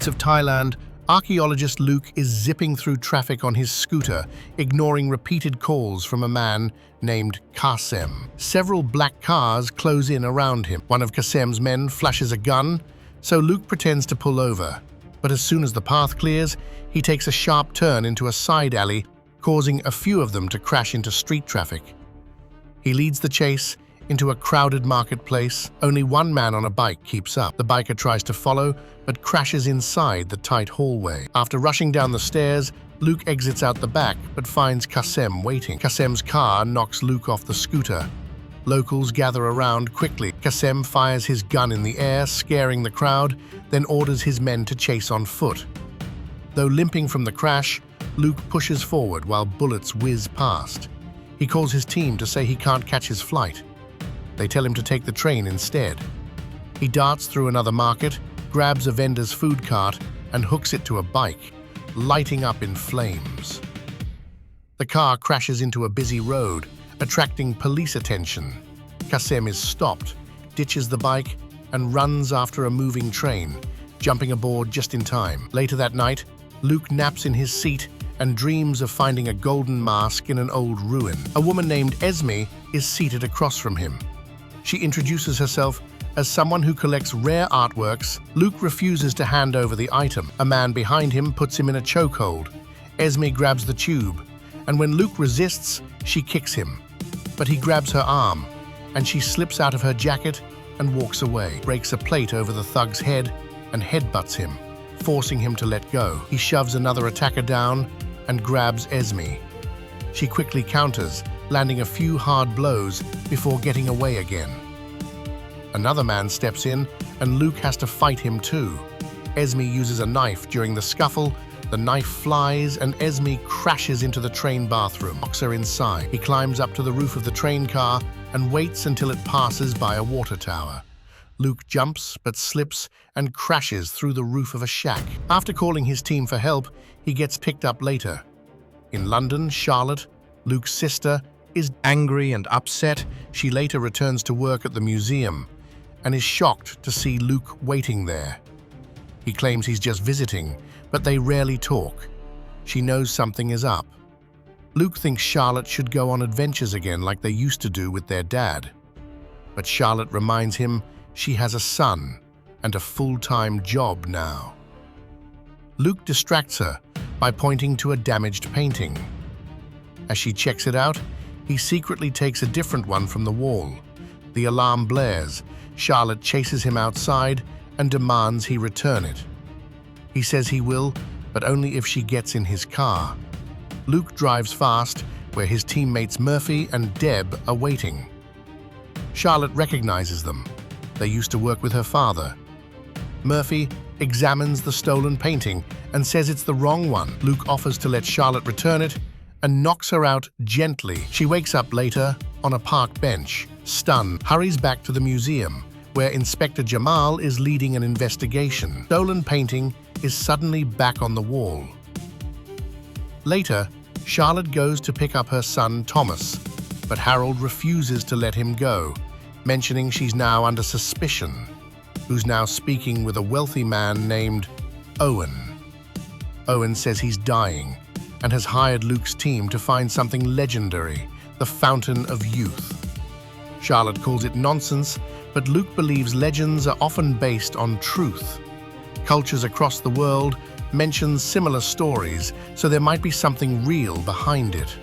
of Thailand, archaeologist Luke is zipping through traffic on his scooter, ignoring repeated calls from a man named Kasem. Several black cars close in around him. One of Kasem's men flashes a gun, so Luke pretends to pull over. But as soon as the path clears, he takes a sharp turn into a side alley, causing a few of them to crash into street traffic. He leads the chase into a crowded marketplace. Only one man on a bike keeps up. The biker tries to follow, but crashes inside the tight hallway. After rushing down the stairs, Luke exits out the back, but finds Kasem waiting. Kasem's car knocks Luke off the scooter. Locals gather around quickly. Kasem fires his gun in the air, scaring the crowd, then orders his men to chase on foot. Though limping from the crash, Luke pushes forward while bullets whiz past. He calls his team to say he can't catch his flight. They tell him to take the train instead. He darts through another market, grabs a vendor's food cart, and hooks it to a bike, lighting up in flames. The car crashes into a busy road, attracting police attention. Kasem is stopped, ditches the bike, and runs after a moving train, jumping aboard just in time. Later that night, Luke naps in his seat and dreams of finding a golden mask in an old ruin. A woman named Esme is seated across from him. She introduces herself as someone who collects rare artworks. Luke refuses to hand over the item. A man behind him puts him in a chokehold. Esme grabs the tube, and when Luke resists, she kicks him. But he grabs her arm, and she slips out of her jacket and walks away, breaks a plate over the thug's head, and headbutts him, forcing him to let go. He shoves another attacker down and grabs Esme. She quickly counters, landing a few hard blows before getting away again. Another man steps in, and Luke has to fight him too. Esme uses a knife during the scuffle. The knife flies, and Esme crashes into the train bathroom, locks her inside. He climbs up to the roof of the train car and waits until it passes by a water tower. Luke jumps, but slips and crashes through the roof of a shack. After calling his team for help, he gets picked up later. In London, Charlotte, Luke's sister, is angry and upset. She later returns to work at the museum and is shocked to see Luke waiting there. He claims he's just visiting, but they rarely talk. She knows something is up. Luke thinks Charlotte should go on adventures again like they used to do with their dad. But Charlotte reminds him she has a son and a full-time job now. Luke distracts her by pointing to a damaged painting. As she checks it out, he secretly takes a different one from the wall. The alarm blares. Charlotte chases him outside and demands he return it. He says he will, but only if she gets in his car. Luke drives fast, where his teammates Murphy and Deb are waiting. Charlotte recognizes them. They used to work with her father. Murphy examines the stolen painting and says it's the wrong one. Luke offers to let Charlotte return it and knocks her out gently. She wakes up later on a park bench, stunned, hurries back to the museum, where Inspector Jamal is leading an investigation. Stolen painting is suddenly back on the wall. Later, Charlotte goes to pick up her son Thomas, but Harold refuses to let him go, mentioning she's now under suspicion, who's now speaking with a wealthy man named Owen. Owen says he's dying and has hired Luke's team to find something legendary, the Fountain of Youth. Charlotte calls it nonsense, but Luke believes legends are often based on truth. Cultures across the world mention similar stories, so there might be something real behind it.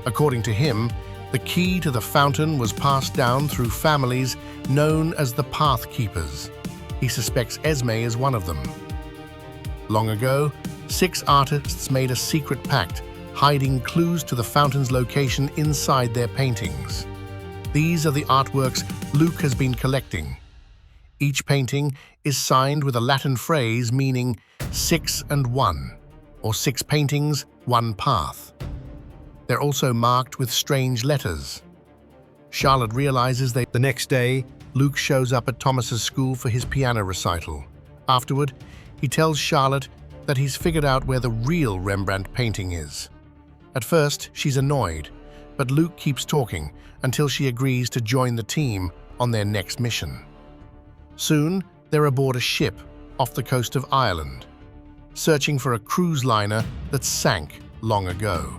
According to him, the key to the fountain was passed down through families known as the Path Keepers. He suspects Esme is one of them. Long ago, 6 artists made a secret pact, hiding clues to the fountain's location inside their paintings. These are the artworks Luke has been collecting. Each painting is signed with a Latin phrase meaning 6 and 1, or 6 paintings, 1 path. They're also marked with strange letters. Charlotte realizes The next day, Luke shows up at Thomas's school for his piano recital. Afterward, he tells Charlotte that he's figured out where the real Rembrandt painting is. At first, she's annoyed, but Luke keeps talking until she agrees to join the team on their next mission. Soon, they're aboard a ship off the coast of Ireland. searching for a cruise liner that sank long ago.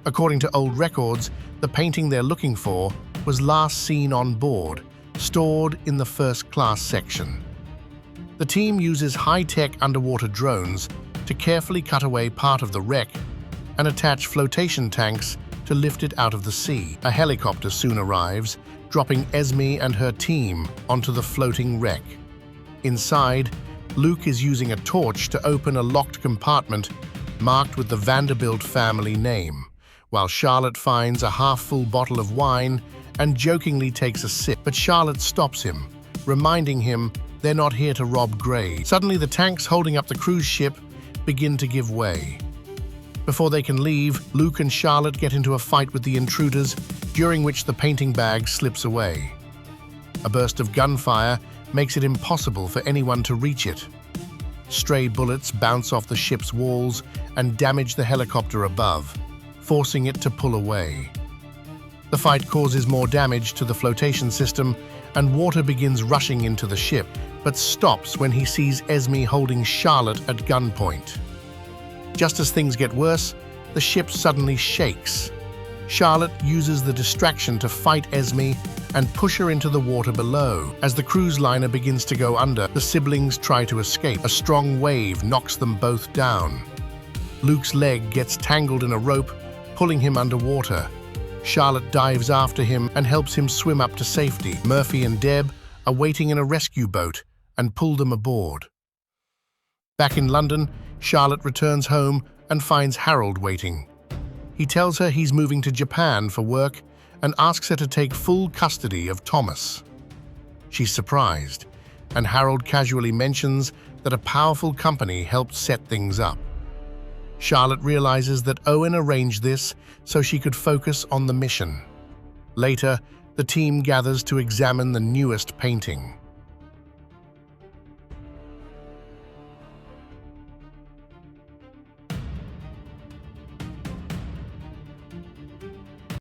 According to old records, the painting they're looking for was last seen on board, stored in the first-class section. The team uses high-tech underwater drones to carefully cut away part of the wreck and attach flotation tanks to lift it out of the sea. A helicopter soon arrives, dropping Esme and her team onto the floating wreck. Inside, Luke is using a torch to open a locked compartment marked with the Vanderbilt family name, while Charlotte finds a half-full bottle of wine and jokingly takes a sip. But Charlotte stops him, reminding him they're not here to rob graves. Suddenly, the tanks holding up the cruise ship begin to give way. Before they can leave, Luke and Charlotte get into a fight with the intruders, during which the painting bag slips away. A burst of gunfire makes it impossible for anyone to reach it. Stray bullets bounce off the ship's walls and damage the helicopter above, forcing it to pull away. The fight causes more damage to the flotation system, and water begins rushing into the ship, but stops when he sees Esme holding Charlotte at gunpoint. Just as things get worse, the ship suddenly shakes. Charlotte uses the distraction to fight Esme and push her into the water below. As the cruise liner begins to go under, the siblings try to escape. A strong wave knocks them both down. Luke's leg gets tangled in a rope, pulling him underwater. Charlotte dives after him and helps him swim up to safety. Murphy and Deb are waiting in a rescue boat and pull them aboard. Back in London, Charlotte returns home and finds Harold waiting. He tells her he's moving to Japan for work and asks her to take full custody of Thomas. She's surprised, and Harold casually mentions that a powerful company helped set things up. Charlotte realizes that Owen arranged this so she could focus on the mission. Later, the team gathers to examine the newest painting.